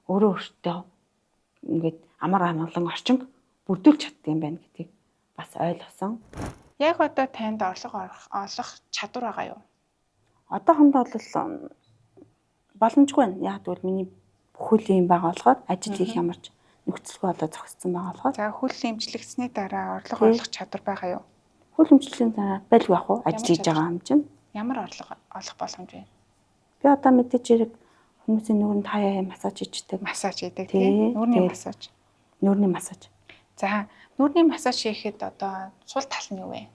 өөртөө ингээд амар амгалан орчинг бүрдүүлж чаддаг юм байна гэдгийг бас ойлгосон. Яг одоо танд орлого олох чадвар байгаа юу? Одоохондоо бол боломжгүй байна. Яг тэгвэл миний хөл юм байгаа болохоор ажил хийх ямарч нөхцөлгүй болоо зогссон байгаа болохоор. За хөл хэмжлэгдсэний дараа орлого олох чадвар байгаа юу? Хөл хэмжлэлийн дараа байлгүй ах уу? Ажил хийж байгаа юм чинь. Ямар орлого олох боломж вэ? Би одоо мэдээж хэрэг хүмүүсийн нүрэнд хаяа массаж хийдэг. Массаж хийдэг тийм. Нүрийн массаж. Нүрийн массаж. За нүрийн массаж хийхэд одоо сул тал нь юу вэ?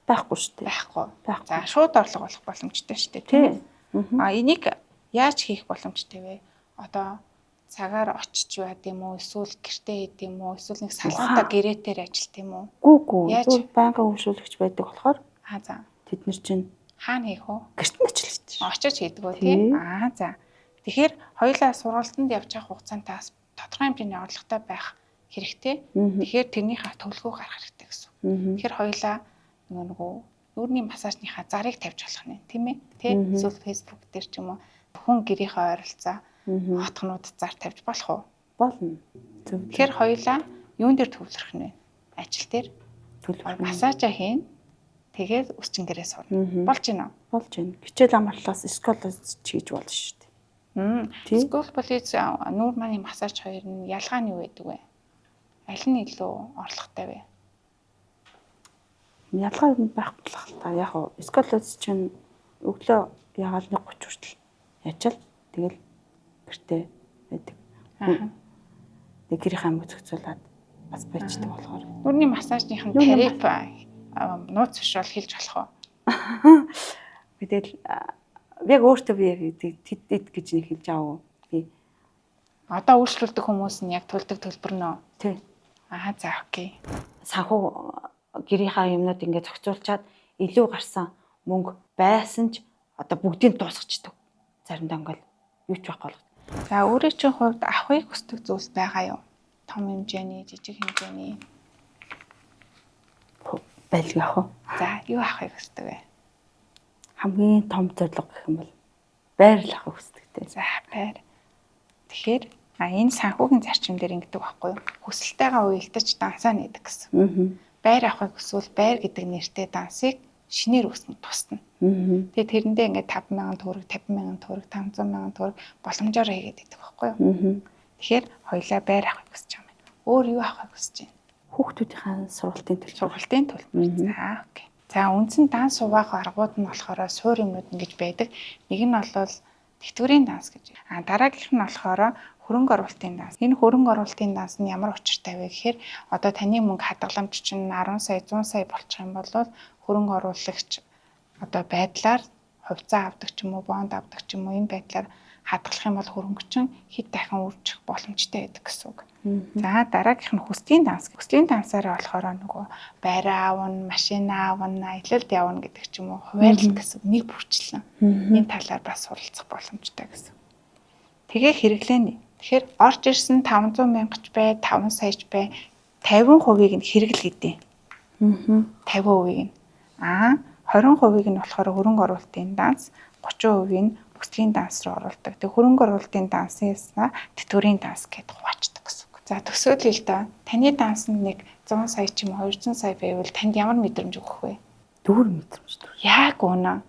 Байхгүй шүү дээ. Байхгүй. За шууд орлого олох боломжтой шүү дээ тийм. Энийг яаж хийх боломжтой вэ? Одоо цагаар очиж яад юм уу? Эсвэл гэртээ хэд юм уу? Эсвэл нэг салгантаа гэрээтээр ажилт юм уу? Гүү. Зүгээр байнгын үйлчлүүлэгч байдаг болохоор. За. Тэд нар чинь хаана хийх вэ? Гэрт нь ажиллаж. Очиж хийдэг үү тийм? За. Тэгэхээр хоёулаа сургалтанд явж байгаа хугацаантаас тодорхой хэмжээний орлоготой байх хэрэгтэй. Тэгэхээр тэрнийхээ төлөвлөгөө гаргах хэрэгтэй гэсэн. Тэгэхээр хоёулаа нөгөө нүрийн массажныхаа зарыг тавьж болох нь тийм ээ? Тийм. Эсвэл Facebook дээр ч юм уу хүн гэрийнхээ ойролцоо хотхнууд зар тавьж болох уу? Болно. Тэгэхээр хоёулаа юун дээр төвлөрөх нь вэ? Ажил дээр төлөв. Массажа хийн. Тэгээд өсчингэрээ сурна. Болж байна уу? Болж байна. Хичээл амарлаас сколоз хийж болно шүү дээ. Скул полиц нүүр маань массаж хоёр нь ялгаа нь юу байдаг вэ? Аль нь илүү орлоготой вэ? Ялгаа юм байхгүй л та. Яг уу сколоз чинь өглөө ягаал 1:30 хүртэл ячаал тэгэл гэртээ байдаг. Нэг гэрийн хам үзэгцүүлээд бас байцдаг болохоор. Нүрийн массажныхын тариф нууц биш бол хэлж болох уу? Тэгэл яг өөртөө би тэд гэж нэг хэлж аваа. Би одоо үйлчлүүлдэг хүмүүс нь яг төлдөг төлбөр нөө. Тий. За окей. Санхүү гэрийнхаа юмнууд ингээд зохицуулчаад илүү гарсан мөнгө байсан ч одоо бүгдийг дуусгачдаг. Заримдаа ингээл юу ч байхгүй бол. За өөрөө чинь хувьд авахыг хүсдэг зүйл байгаа юу? Том хэмжээний, жижиг хэмжээний байлг яах вэ? За юу авахыг хүсдэг вэ? Хамгийн том зорилго гэх юм бол байр л авахыг хүсдэг те. За байр. Тэгэхээр энэ санхүүгийн зарчим дээр ингэдэг байхгүй юу? Хүсэлтэйгээ уялдаж дансаа нээдэг гэсэн. Байр авахыг хүсвэл байр гэдэг нэртэй дансыг шинээр үүснэ тусна. Тэгээд тэрэндээ ингээд 50000 төгрөг, 50000 төгрөг, 500,000 төгрөг боломжоор хийгээд идэх байхгүй юу? Тэгэхээр хоёлаа байр авахыг хүсэж байгаа юм. Өөр юу авахыг хүсэж байна? Хүүхдүүдийн сургалтын төлбөр. Сургалтын төлбөр. За окей. За үндсэн данс суугаах аргууд нь болохоор суур юмнууд ингэж байдаг. Нэг нь бол тэтгэврийн данс гэж. Дараагийнх нь болохоор хөрөнгө оруулалтын данс. Энэ хөрөнгө оруулалтын данс нь ямар учиртай вэ гэхээр одоо таны мөнгө хадгаламж чинь 10 сая, 100 сая болчих юм бол хөрөнгө оруулагч одоо байдлаар хувьцаа авдаг ч юм уу, бонд авдаг ч юм уу энэ байдлаар хадгалах юм бол хөрөнгө чинь хэд дахин үржих боломжтой байдаг гэсэн үг. За дараагийнх нь хүслийн данс. Хүслийн дансаараа болохоор нөгөө байраа авна, машина авна, аялалд явна гэдэг ч юм уу хуваарлалт гэсэн нэг бүрчлэн. Энэ талаар бас суралцах боломжтой гэсэн. Тэгээ хэрэглэнэ. Тэгэхээр орж ирсэн 500,000 ч бай, 5 сая ч бай 50%-ийг нь хэрэгэл гэдэг. 50%-ийг нь. 20%-ийг нь болохоор хөрөнгө оруулалтын данс, 30%-ийг нь хүслийн данс руу оруулдаг. Тэг хөрөнгө оруулалтын данснаас тэтгэврийн данс гэдээ хуваачдаг гэсэн үг. За төсөөлөл да. Таны данс нь нэг 100 сая ч юм уу 200 сая байвал танд ямар мэдрэмж өгөх вэ? Дүүр мэдрэмж. Яг үнэ.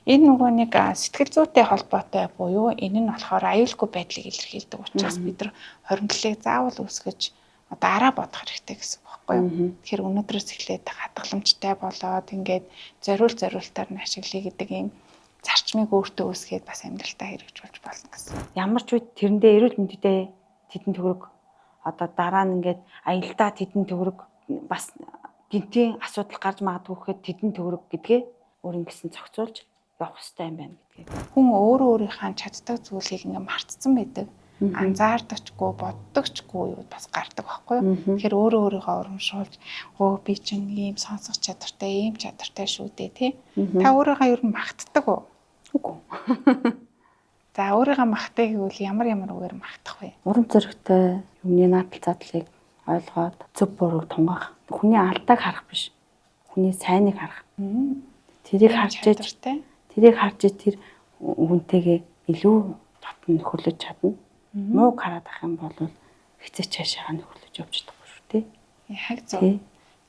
Энэ нөгөө нэг сэтгэл зүйтэй холбоотой буюу энэ нь болохоор аюулгүй байдлыг илэрхийлдэг учраас бид нар хоримтлалыг заавал үүсгэж одоо араа бодох хэрэгтэй гэсэн үг байхгүй юу? Тэгэхээр өнөөдрөөс эхлээд хадгаламжтай болоод ингээд зориултаар нь ашиглая гэдэг ийм зарчмыг өөртөө үүсгээд бас амьдралтаа хэрэгжүүлж болно гэсэн. Ямар ч үед тэрэндээ эрүүл мэндэдээ тэдэн төгрөг одоо дараа нь ингээд аялдаа тэдэн төгрөг бас гинтийн асуудал гарч магадгүй гэхэд тэдэн төгрөг гэдгээ өөр ингэсэн зохицуулж явах хэрэгтэй юм байна гэдгийг. Хүн өөрөө өөрийнхөө чаддаг зүйлийг ингээ мартцсан байдаг. Анзаардагчгүй, боддогчгүй юу бас гардаг байхгүй юу? Тэгэхээр өөрөө өөрийгөө урамшуулж би чинь ийм сонсох чадвартай, ийм чадвартай шүү дээ тий. Та өөрийгөө ер нь магтдаг уу? Үгүй. За өөрийгөө магтах гэвэл ямар үгээр магтах вэ? Урам зоригтой юмны наадал задлыг ойлгоод зөв бурууг тунгаах. Хүний алдааг харах биш. Хүний сайныг харах. Тэрийг харж тэр хүнтэйгээ илүү татна нөхөрлөж чадна. Мууг хараад ах юм бол хэцэж цаашаа нөхөрлөж явж чадахгүй шүү дээ. Яг зөв.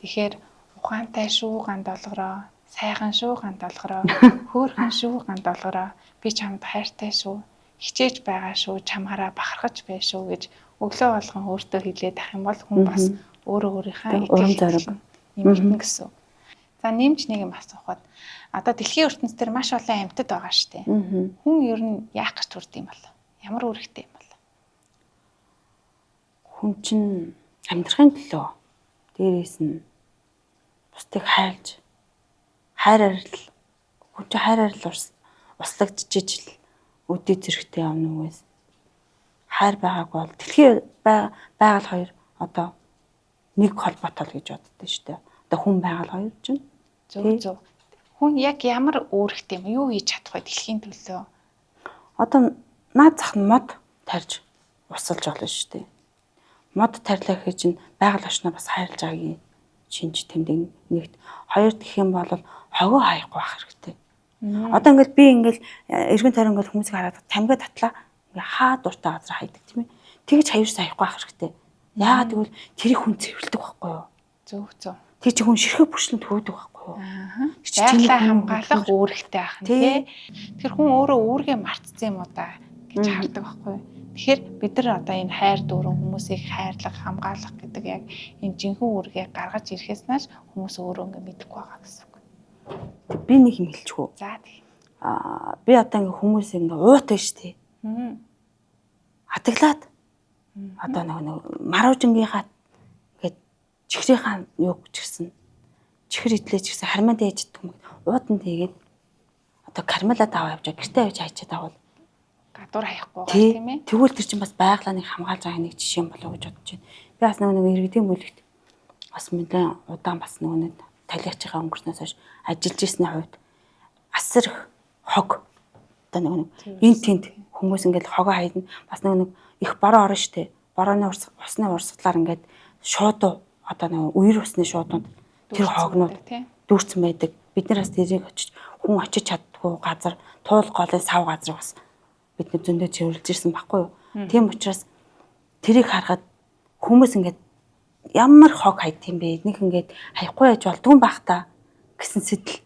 Тэгэхээр ухаантай шүү гандолгороо, сайхан шүү гандолгороо, хөөрхөн шүү гандолгороо, би чамд хайртай шүү, хичээж байгаа шүү, чамаараа бахархаж бай шүү гэж өглөө болгон өөртөө хэлээд ах юм бол хүн бас өөрийнхөө урам зориг нэмэгдэнэ гэсэн. За нэмж нэг юм асуухад одоо дэлхийн ертөнцийн дээр маш олон амьтад байгаа шүү дээ. Хүн ер нь яах гэж төрд юм бол? Ямар үүрэгтэй юм бол? Хүн чинь амьдрахын төлөө дээрээс нь бусдыг хайрлж хайр арил услагдчихж л өдөө зэрэгтэй явна үгээс. Хайр байгааг бол дэлхийн байгаль хоёр одоо нэг холбоотой л гэж боддоо шүү дээ. Одоо хүн байгаль хоёр чинь зөв. Хүн яг ямар үүрэгтэй юм? Юу хийж чадах вэ дэлхийн төлөө? Одоо наад зах нь мод тарьж усалж болно шүү дээ. Мод тарьлаа гэхэд чинь байгаль орчноо бас хайрлаж байгаагийн шинж тэмдэг нэгт. Хоёрт гэх юм бол хогоо хаяхгүй байх хэрэгтэй. Одоо ингээд би ингээд эргэн тойрон ингээд хүмүүсийг хараад тамгаа татлаа ингээд хаа дуртай газар хайдаг тийм ээ. Тэгж хаяж саяхгүй байх хэрэгтэй. Яагаад гэвэл тэрийг хүн цэвэрлдэг байхгүй юу? Зөв. Тэг чи хүн ширхэг бүршлэн төвөдөг байхгүй юу? Байгалаа хамгаалах үүрэгтэй байх нь тий. Тэгэхээр хүн өөрөө үүргээ мартцсан юм уу да гэж хардаг байхгүй юу? Тэгэхээр бид нар одоо энэ хайр дүүрэн хүмүүсийг хайрлах, хамгаалах гэдэг яг энэ жинхэнэ үүргээ гаргаж ирэхээс нааш хүмүүс өөрөө ингэ мэдэхгүй байгаа гэсэн үг. Тэг би нэг юм хэлчихв. За тий. Би одоо ингэ хүмүүс ингэ уутай штий. Хатаглаад одоо нэг маружингийнхаа ингээд чихрийнхаа юу ч гэсэн чихэр идлээч гэсэн хармаад ээж идэх юм. Уудан тэгээд одоо кармалаад аваа явж гэртээ авч хайчаад авал гадуур хаяхгүй байгаа тийм ээ. Тэгвэл тэр чинь бас байгалааныг хамгаалж байгаа нэг жишээ юм болов уу гэж бодож байна. Би бас нэг иргэдийн бүлэгт бас мэдээ удаан бас нэг талигчийн өнгөрснөөс хойш ажиллаж ирсний хувьд асар их хог одоо нэг энэ тэнд хүмүүс ингээд хогоо хайдна бас нэг их бороо орно штэ. Борооны усны урсгалаар ингээд шууд одоо нэг үер усны шуудууд тэр хогнууд дүүрсэн байдаг. Бид нараас тэрийг очиж хүн очиж чаддгүй газар туул голын сав газар бас бид нар зөндөө цэвэрлж ирсэн байхгүй юу. Тийм учраас тэрийг харахад хүмүүс ингээд ямар хог хайд юм бэ? Нэг ингээд хаяхгүй яж болдгүй байх та гэсэн сэтэл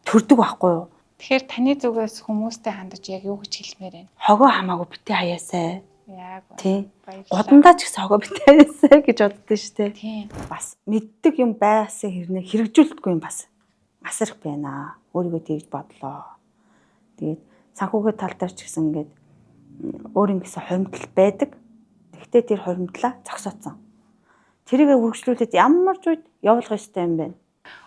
төрдөг байхгүй юу. Тэгэхээр таны зүгээс хүмүүстэй хандаж яг юу гэж хэлмээр байна? Хогоо хамаагүй битээ хаяасай. Яг тий. Годандаа ч гэсэн хогоо битээ хаяасай гэж боддоо штэ. Тийм. Бас мэддэг юм байсан хэрнээ хэрэгжүүлдэггүй юм бас асар их байна. Өөрийгөө тэгж бодлоо. Тэгээд санхүүгийн тал дээр ч гэсэн ингээд өөр ингэсэн хоримтлал байдаг. Тэгвэл тэр хоримтлаа зогсооцсон. Тэрийг үргэлжлүүлээд ямар ч үед явуулах ёстой юм байна.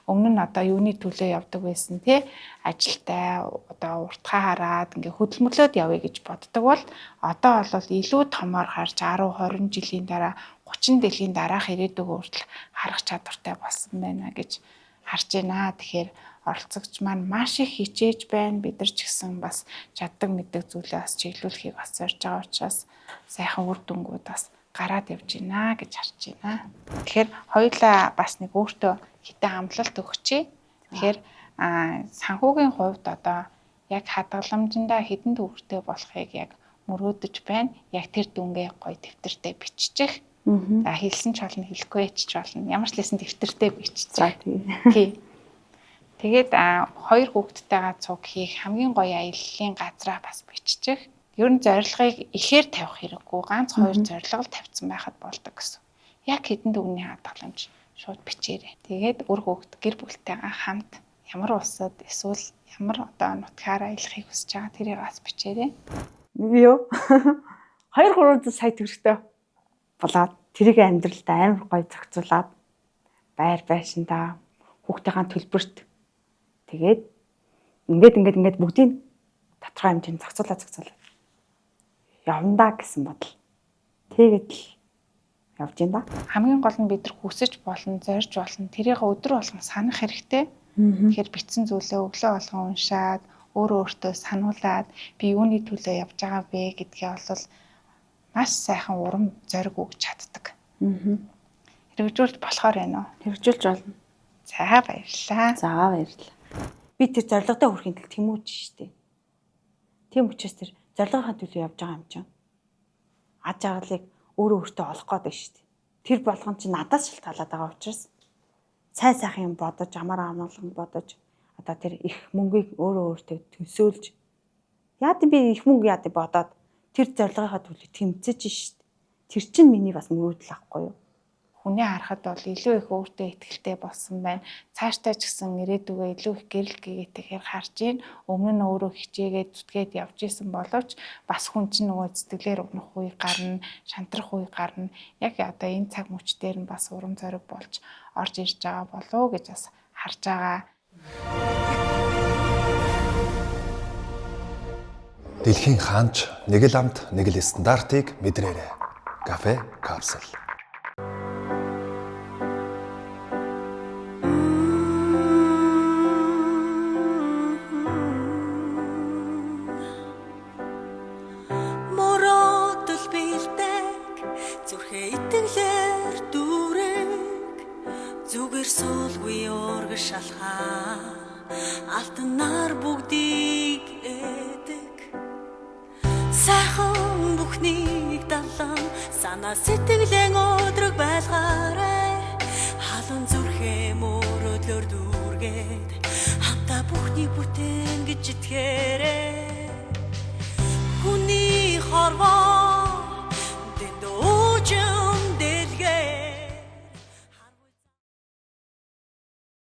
Өмнө нь одоо юуны төлөө явдаг байсан тий ажилтай одоо уртхаа хараад ингээ хөдөлмөрлөөд явъя гэж боддог бол одоо бол илүү томоор харж 10 20 жилийн дараа 30 жилийн дараах ирээдүг хүртэл харах чадвартай болсон байна гэж харж байна. Тэгэхээр оролцогч маань маш их хичээж байна. Бид нар ч гэсэн бас чаддаг мэддэг зүйлээ бас чиглүүлэхийг бас зорж байгаа учраас сайхан үр дүнгууд бас гараад явж байна гэж харж байна. Тэгэхээр хоёулаа бас нэг өөртөө хитэн амлалт өгчээ. Тэгэхээр санхүүгийн хувьд одоо яг хадгаламжиндаа хэдэн төвөртэй болохыг яг мөрөөдөж байна. Яг тэр дүнгээ гоё тэмдэгтэй биччих. Хэлсэн ч болно, хэлэхгүй ч болно. Ямар ч лсэн тэмдэгтэй биччих. Тий. Тэгээд хоёр хүүхэдтэйгээ цуг хийх хамгийн гоё аяллалын газраа бас биччих. Ер нь зорилгыг ихээр тавих хэрэггүй, ганц хоёр зорилго л тавьсан байхад болдог гэсэн. Яг хэдэн дүгнээ хадгаламж шууд бичээрэй. Тэгээд үр хүүхэд гэр бүлтэйгээ хамт ямар улсад эсвэл ямар одоо нутгаар аялахыг хүсэж байгаа тэрийг бас бичээрэй. Юу? 2-300 сая төгрөгтэй болоод тэрийг амьдралдаа амар гоё зохицуулаад байр байшиндаа хүүхдийн төлбөрт тэгээд ингээд бүгдийг тодорхой хэмжээнд зохицуулаад явандаа гэсэн бодол. Тэгээд л явж байна да. Хамгийн гол нь бид нар хүсэж болно, зорж болно. Тэрийг өдөр болгон санах хэрэгтэй. Тэгэхээр бичсэн зүйлээ өглөө болгон уншаад, өөртөө сануулад би юуны төлөө явж байгаа бэ гэдгээ бол маш сайхан урам зориг өгч чаддаг. Хэрэгжүүлж болохоор байна уу? Хэрэгжүүлж болно. За баярлалаа. За баярлалаа. Би тэр зорилгодоо хүрэхин тул тэмүүж штэ. Тийм учраас тэр зорилгынхаа төлөө явж байгаа юм чинь. Аж аргалыг өөртөө олох гээд штэ. Тэр болгон чинь надаас шалтгаалаад байгаа учраас сайн сайхан юм бодож, амар амгалан бодож одоо тэр их мөнгийг өөртөө төсөөлж яад би их мөнгө яад бодоод тэр зорилгынхаа төлөө тэмцэж штэ. Тэр чинь миний бас мөрөөдөл ахгүй юу? Хүний харахад бол илүү их өөртөө ихтэй болсон байна. Цаашдаа ч гэсэн ирээдүгөө илүү их гэрэл гээтэйгээр харж гин. Өмнө нь өөрөө хичээгээд зүтгээд явж исэн боловч бас хүн чинь нөгөө сэтгэлээр унах үе гарна, шантрах үе гарна. Яг одоо энэ цаг мөч дээр нь бас урам зориг болж орж ирж байгаа болов уу гэж бас харж байгаа. Дэлхийн хаанч нэг л амт нэг л стандартыг мэдрээрэй. Кафе Капсул. Алтанаар бүгдийг эдэг сайхан бүхнийг далан санаа сэтгэлэн өдрөг байлгаарай халуун зүрхээ хэлээд хамтаа бүхнийг бүтээн гэж итгээрэй.